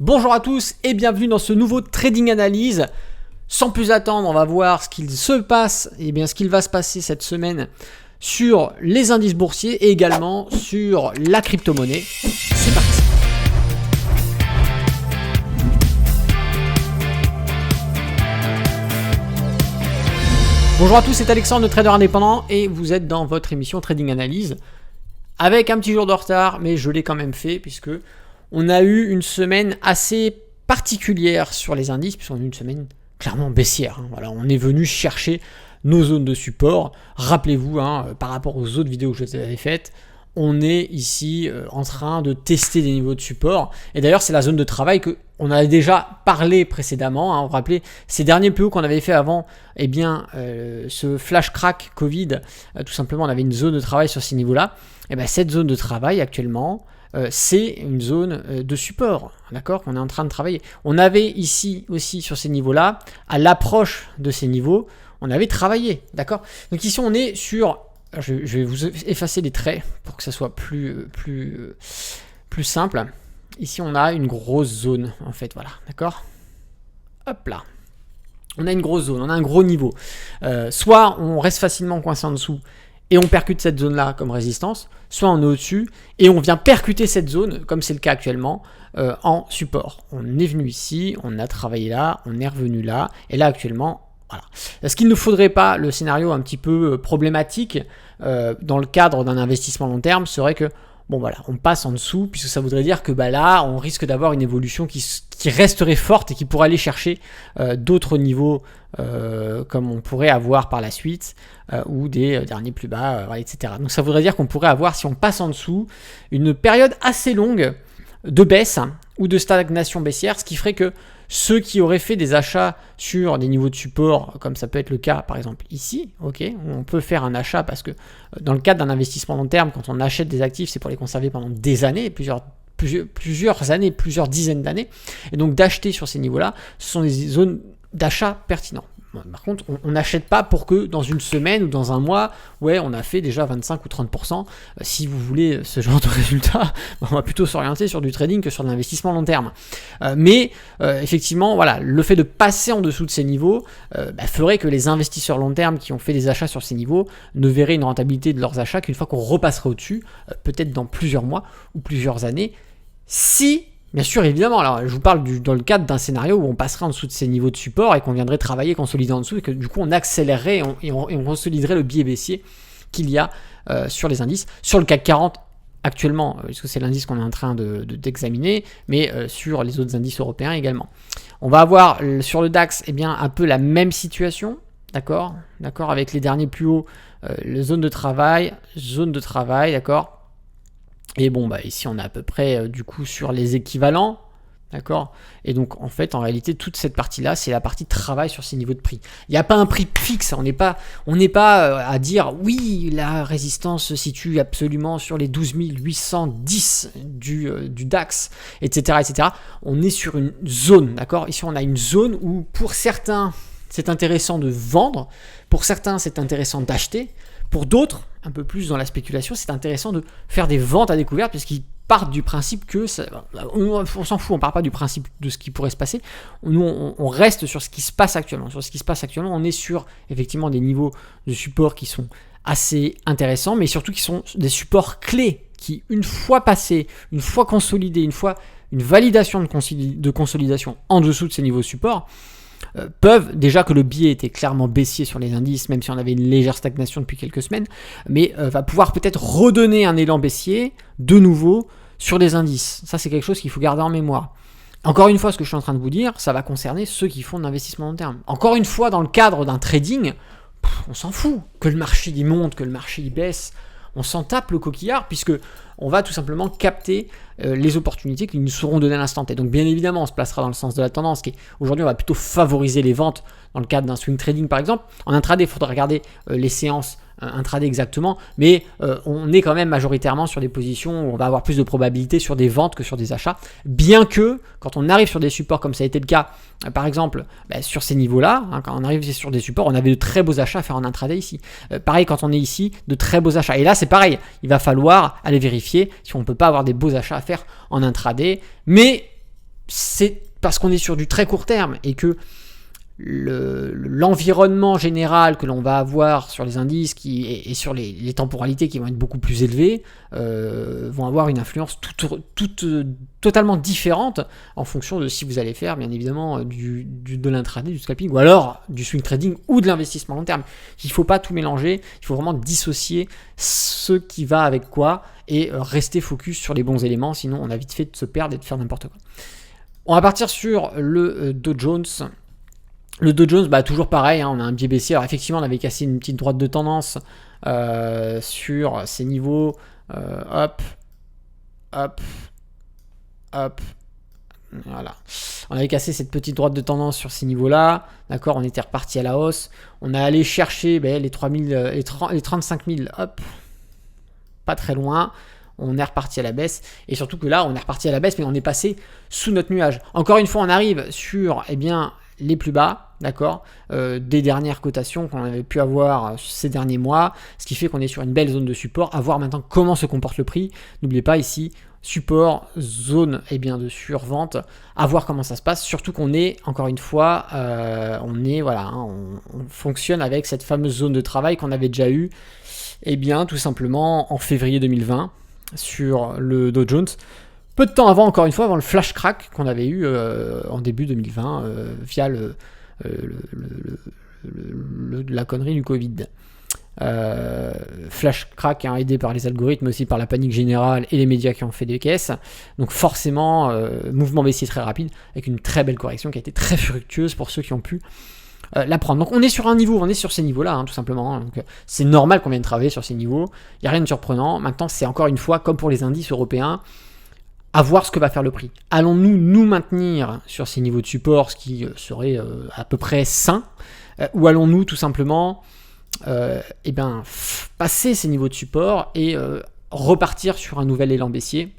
Bonjour à tous et bienvenue dans ce nouveau Trading Analyse. Sans plus attendre, on va voir ce qu'il se passe, ce qu'il va se passer cette semaine sur les indices boursiers et également sur la crypto-monnaie. C'est parti. Bonjour à tous, c'est Alexandre, le trader indépendant et vous êtes dans votre émission Trading Analyse avec un petit jour de retard, mais je l'ai quand même fait puisque on a eu une semaine assez particulière sur les indices, puisqu'on a eu une semaine clairement baissière. Voilà, on est venu chercher nos zones de support. Rappelez-vous, par rapport aux autres vidéos que je vous avais faites, on est ici en train de tester des niveaux de support. Et d'ailleurs, c'est la zone de travail qu'on avait déjà parlé précédemment. Vous vous rappelez, ces derniers plus hauts qu'on avait fait avant, ce flash crack Covid, tout simplement, on avait une zone de travail sur ces niveaux-là. Et cette zone de travail actuellement, c'est une zone de support, d'accord, qu'on est en train de travailler. On avait ici aussi sur ces niveaux-là, à l'approche de ces niveaux, on avait travaillé, d'accord. Donc ici on est sur, je vais vous effacer les traits pour que ça soit plus simple. Ici on a une grosse zone en fait, voilà, d'accord. Hop là, on a une grosse zone, on a un gros niveau. Soit on reste facilement coincé en dessous et on percute cette zone-là comme résistance, soit on est au-dessus et on vient percuter cette zone, comme c'est le cas actuellement, en support. On est venu ici, on a travaillé là, on est revenu là, et là actuellement, voilà. Ce qu'il ne faudrait pas, le scénario un petit peu problématique dans le cadre d'un investissement long terme, serait que on passe en dessous, puisque ça voudrait dire que là, on risque d'avoir une évolution qui resterait forte et qui pourrait aller chercher d'autres niveaux comme on pourrait avoir par la suite, ou des derniers plus bas, etc. Donc ça voudrait dire qu'on pourrait avoir, si on passe en dessous, une période assez longue de baisse ou de stagnation baissière, ce qui ferait que ceux qui auraient fait des achats sur des niveaux de support, comme ça peut être le cas par exemple ici, on peut faire un achat parce que dans le cadre d'un investissement long terme, quand on achète des actifs, c'est pour les conserver pendant des années, plusieurs années, plusieurs dizaines d'années, et donc d'acheter sur ces niveaux-là, ce sont des zones d'achat pertinentes. Par contre, on n'achète pas pour que dans une semaine ou dans un mois, on a fait déjà 25 ou 30%. Si vous voulez ce genre de résultat, on va plutôt s'orienter sur du trading que sur de l'investissement long terme. Mais effectivement, le fait de passer en dessous de ces niveaux ferait que les investisseurs long terme qui ont fait des achats sur ces niveaux ne verraient une rentabilité de leurs achats qu'une fois qu'on repasserait au-dessus, peut-être dans plusieurs mois ou plusieurs années. Si bien sûr, évidemment, alors je vous parle dans le cadre d'un scénario où on passerait en dessous de ces niveaux de support et qu'on viendrait travailler, consolider en dessous et que du coup on accélérerait et on consoliderait le biais baissier qu'il y a sur les indices. Sur le CAC 40 actuellement, puisque c'est l'indice qu'on est en train d'examiner, mais sur les autres indices européens également. On va avoir sur le DAX un peu la même situation, d'accord, avec les derniers plus hauts, zone de travail, d'accord. Et ici on est à peu près du coup sur les équivalents, d'accord. Et donc en fait en réalité toute cette partie là c'est la partie de travail sur ces niveaux de prix. Il n'y a pas un prix fixe, on n'est pas à dire oui la résistance se situe absolument sur les 12 810 du DAX, etc. On est sur une zone, d'accord. Ici on a une zone où pour certains c'est intéressant de vendre, pour certains c'est intéressant d'acheter. Pour d'autres, un peu plus dans la spéculation, c'est intéressant de faire des ventes à découvert puisqu'ils partent du principe que on s'en fout, on ne part pas du principe de ce qui pourrait se passer. Nous, on reste sur ce qui se passe actuellement. Sur ce qui se passe actuellement, on est sur effectivement des niveaux de support qui sont assez intéressants, mais surtout qui sont des supports clés qui, une fois passés, une fois consolidés, une fois une validation de consolidation en dessous de ces niveaux de support, peuvent, déjà que le biais était clairement baissier sur les indices, même si on avait une légère stagnation depuis quelques semaines, mais va pouvoir peut-être redonner un élan baissier de nouveau sur les indices. Ça, c'est quelque chose qu'il faut garder en mémoire. Encore une fois, ce que je suis en train de vous dire, ça va concerner ceux qui font de l'investissement long terme. Encore une fois, dans le cadre d'un trading, on s'en fout que le marché il monte, que le marché il baisse. On s'en tape le coquillard puisque on va tout simplement capter les opportunités qui nous seront données à l'instant T. Donc bien évidemment, on se placera dans le sens de la tendance qui est aujourd'hui, on va plutôt favoriser les ventes dans le cadre d'un swing trading par exemple. En intraday, il faudra regarder les séances intraday exactement, mais on est quand même majoritairement sur des positions où on va avoir plus de probabilité sur des ventes que sur des achats, bien que quand on arrive sur des supports comme ça a été le cas par exemple sur ces niveaux-là, quand on arrive sur des supports, on avait de très beaux achats à faire en intraday ici. Pareil quand on est ici, de très beaux achats. Et là c'est pareil, il va falloir aller vérifier si on ne peut pas avoir des beaux achats à faire en intraday, mais c'est parce qu'on est sur du très court terme et que l'environnement général que l'on va avoir sur les indices et sur les temporalités qui vont être beaucoup plus élevées vont avoir une influence totalement différente en fonction de si vous allez faire bien évidemment de l'intraday, du scalping ou alors du swing trading ou de l'investissement long terme. Il ne faut pas tout mélanger, il faut vraiment dissocier ce qui va avec quoi et rester focus sur les bons éléments, sinon on a vite fait de se perdre et de faire n'importe quoi. On va partir sur le Dow Jones. Le Dow Jones, toujours pareil, on a un biais baissier. Alors effectivement, on avait cassé une petite droite de tendance sur ces niveaux. Hop. Voilà. On avait cassé cette petite droite de tendance sur ces niveaux-là. D'accord, on était reparti à la hausse. On a allé chercher les 35 000. Hop. Pas très loin. On est reparti à la baisse. Et surtout que là, on est reparti à la baisse, mais on est passé sous notre nuage. Encore une fois, on arrive sur les plus bas, d'accord, des dernières cotations qu'on avait pu avoir ces derniers mois, ce qui fait qu'on est sur une belle zone de support. À voir maintenant comment se comporte le prix. N'oubliez pas ici, support, zone de survente, à voir comment ça se passe, surtout qu'on est, encore une fois, on fonctionne avec cette fameuse zone de travail qu'on avait déjà eue, tout simplement en février 2020 sur le Dow Jones. Peu de temps avant, encore une fois, avant le flash crack qu'on avait eu en début 2020 via la connerie du Covid. Flash crack aidé par les algorithmes, aussi par la panique générale et les médias qui ont fait des caisses. Donc forcément, mouvement baissier très rapide avec une très belle correction qui a été très fructueuse pour ceux qui ont pu la prendre. Donc on est sur un niveau, on est sur ces niveaux-là, tout simplement. Donc c'est normal qu'on vienne travailler sur ces niveaux. Il n'y a rien de surprenant. Maintenant, c'est encore une fois, comme pour les indices européens, à voir ce que va faire le prix. Allons-nous nous maintenir sur ces niveaux de support, ce qui serait à peu près sain, ou allons-nous tout simplement passer ces niveaux de support et repartir sur un nouvel élan baissier.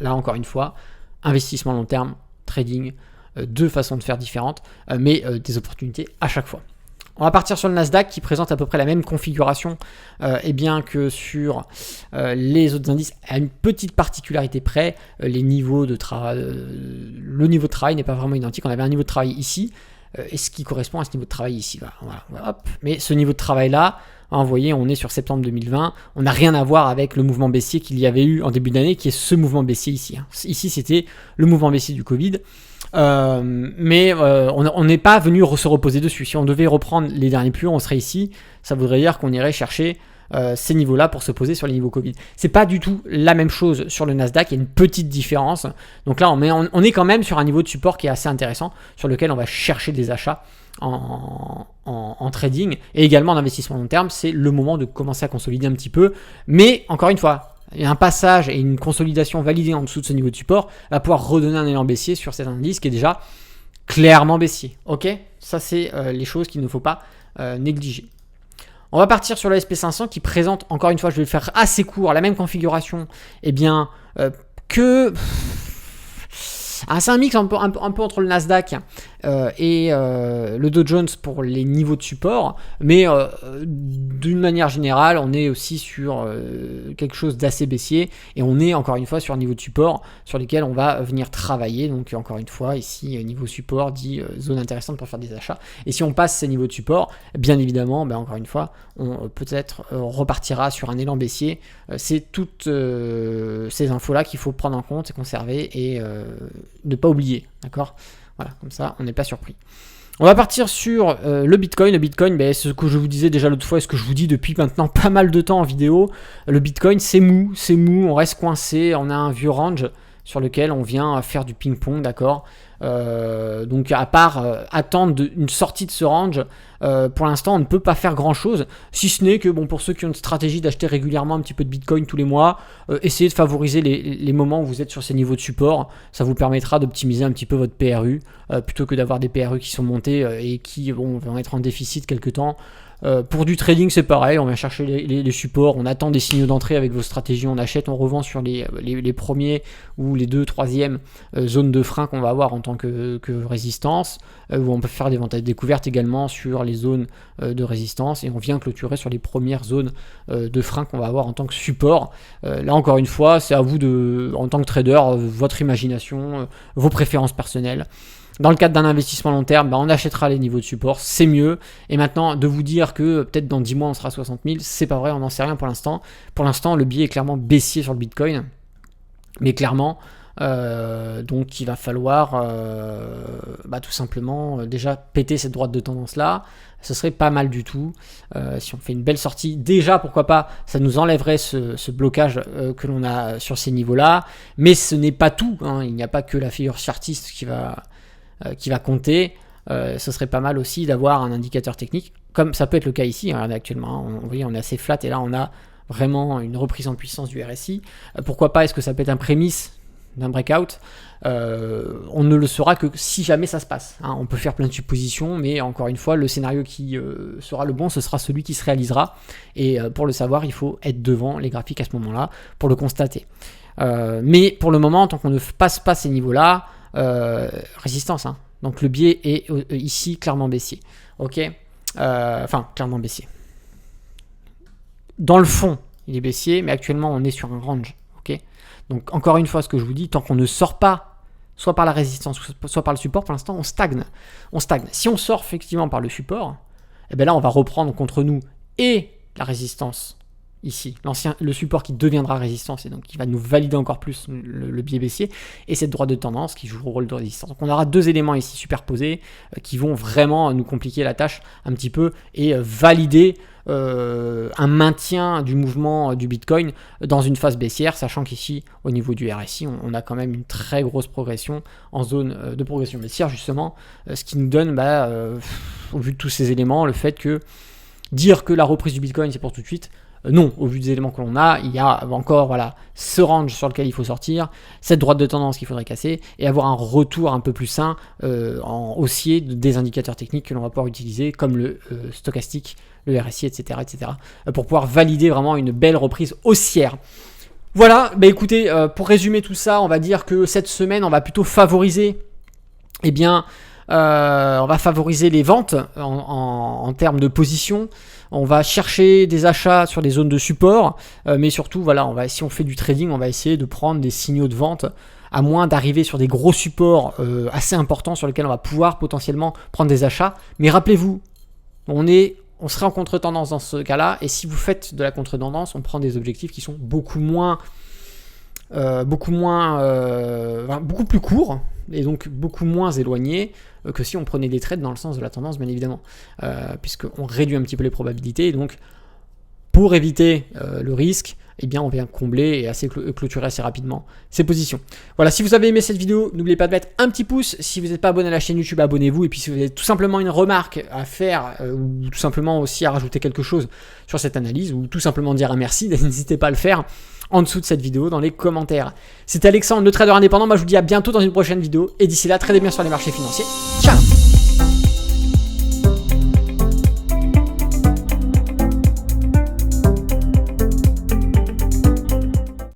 Là encore une fois, investissement long terme, trading, deux façons de faire différentes, mais des opportunités à chaque fois. On va partir sur le Nasdaq qui présente à peu près la même configuration que sur les autres indices, à une petite particularité près. Le niveau de travail n'est pas vraiment identique. On avait un niveau de travail ici, et ce qui correspond à ce niveau de travail ici. Voilà, hop. Mais ce niveau de travail-là, vous voyez, on est sur septembre 2020. On n'a rien à voir avec le mouvement baissier qu'il y avait eu en début d'année, qui est ce mouvement baissier ici. Ici, c'était le mouvement baissier du Covid. Mais on n'est pas venu se reposer dessus. Si on devait reprendre les derniers plus hauts, on serait ici. Ça voudrait dire qu'on irait chercher ces niveaux-là pour se poser sur les niveaux Covid. C'est pas du tout la même chose sur le Nasdaq. Il y a une petite différence. Donc là, on est quand même sur un niveau de support qui est assez intéressant, sur lequel on va chercher des achats en trading et également en investissement long terme. C'est le moment de commencer à consolider un petit peu. Mais encore une fois, un passage et une consolidation validée en dessous de ce niveau de support va pouvoir redonner un élan baissier sur cet indice qui est déjà clairement baissier. Ok, ça c'est les choses qu'il ne faut pas négliger. On va partir sur le SP500 qui présente, encore une fois, je vais le faire assez court, la même configuration, c'est un mix un peu entre le Nasdaq et le Dow Jones pour les niveaux de support, mais d'une manière générale, on est aussi sur quelque chose d'assez baissier et on est encore une fois sur un niveau de support sur lequel on va venir travailler. Donc encore une fois, ici, niveau support dit zone intéressante pour faire des achats. Et si on passe ces niveaux de support, bien évidemment, encore une fois, on peut-être repartira sur un élan baissier. C'est toutes ces infos-là qu'il faut prendre en compte et conserver et ne pas oublier, d'accord ? Voilà, comme ça, on n'est pas surpris. On va partir sur le Bitcoin. Le Bitcoin, ce que je vous disais déjà l'autre fois et ce que je vous dis depuis maintenant pas mal de temps en vidéo. Le Bitcoin, c'est mou, on reste coincé, on a un vieux range sur lequel on vient faire du ping-pong, d'accord ? Donc à part attendre une sortie de ce range, pour l'instant on ne peut pas faire grand chose, si ce n'est que pour ceux qui ont une stratégie d'acheter régulièrement un petit peu de Bitcoin tous les mois, essayez de favoriser les moments où vous êtes sur ces niveaux de support. Ça vous permettra d'optimiser un petit peu votre PRU plutôt que d'avoir des PRU qui sont montés et qui vont être en déficit quelque temps. Pour du trading, c'est pareil, on vient chercher les supports, on attend des signaux d'entrée avec vos stratégies, on achète, on revend sur les premiers ou les 2, 3e zones de frein qu'on va avoir en tant que résistance, où on peut faire des ventes à découverte également sur les zones de résistance, et on vient clôturer sur les premières zones de frein qu'on va avoir en tant que support. Là encore une fois, c'est à vous en tant que trader, votre imagination, vos préférences personnelles. Dans le cadre d'un investissement long terme, on achètera les niveaux de support, c'est mieux. Et maintenant, de vous dire que peut-être dans 10 mois, on sera à 60 000, c'est pas vrai, on n'en sait rien pour l'instant. Pour l'instant, le biais est clairement baissier sur le Bitcoin. Mais clairement, donc il va falloir tout simplement déjà péter cette droite de tendance-là. Ce serait pas mal du tout. Si on fait une belle sortie, déjà, pourquoi pas, ça nous enlèverait ce blocage que l'on a sur ces niveaux-là. Mais ce n'est pas tout, hein. Il n'y a pas que la figure chartiste qui va compter. Ce serait pas mal aussi d'avoir un indicateur technique, comme ça peut être le cas ici. Regardez actuellement, vous voyez, on est assez flat et là on a vraiment une reprise en puissance du RSI. Pourquoi pas, est-ce que ça peut être un prémisse d'un breakout? On ne le saura que si jamais ça se passe, hein. On peut faire plein de suppositions, mais encore une fois, le scénario qui sera le bon, ce sera celui qui se réalisera. Et pour le savoir, il faut être devant les graphiques à ce moment-là pour le constater. Mais pour le moment, tant qu'on ne passe pas ces niveaux-là, résistance, hein. Donc le biais est ici clairement baissier. Ok, clairement baissier. Dans le fond, il est baissier, mais actuellement on est sur un range. Ok, donc encore une fois, ce que je vous dis, tant qu'on ne sort pas, soit par la résistance, soit par le support, pour l'instant on stagne. Si on sort effectivement par le support, et bien là on va reprendre contre nous et la résistance. Ici, le support qui deviendra résistance et donc qui va nous valider encore plus le biais baissier, et cette droite de tendance qui joue le rôle de résistance. Donc on aura deux éléments ici superposés qui vont vraiment nous compliquer la tâche un petit peu et valider un maintien du mouvement du Bitcoin dans une phase baissière, sachant qu'ici au niveau du RSI on a quand même une très grosse progression en zone de progression baissière justement, ce qui nous donne au vu de tous ces éléments le fait que dire que la reprise du Bitcoin c'est pour tout de suite, non, au vu des éléments que l'on a, il y a encore ce range sur lequel il faut sortir, cette droite de tendance qu'il faudrait casser et avoir un retour un peu plus sain en haussier des indicateurs techniques que l'on va pouvoir utiliser comme le stochastique, le RSI, etc. pour pouvoir valider vraiment une belle reprise haussière. Voilà, écoutez, pour résumer tout ça, on va dire que cette semaine, on va plutôt favoriser, on va favoriser les ventes en termes de position. On va chercher des achats sur des zones de support, mais surtout, si on fait du trading, on va essayer de prendre des signaux de vente, à moins d'arriver sur des gros supports assez importants sur lesquels on va pouvoir potentiellement prendre des achats. Mais rappelez-vous, on serait en contre-tendance dans ce cas-là, et si vous faites de la contre-tendance, on prend des objectifs qui sont beaucoup plus courts, et donc beaucoup moins éloignés que si on prenait des trades dans le sens de la tendance, bien évidemment, puisqu'on réduit un petit peu les probabilités, et donc pour éviter le risque, on vient combler et clôturer assez rapidement ces positions. Voilà, si vous avez aimé cette vidéo, n'oubliez pas de mettre un petit pouce. Si vous n'êtes pas abonné à la chaîne YouTube, abonnez-vous. Et puis si vous avez tout simplement une remarque à faire, ou tout simplement aussi à rajouter quelque chose sur cette analyse, ou tout simplement dire un merci, n'hésitez pas à le faire en dessous de cette vidéo dans les commentaires. C'était Alexandre, le trader indépendant. Moi je vous dis à bientôt dans une prochaine vidéo. Et d'ici là, tradez bien sur les marchés financiers. Ciao!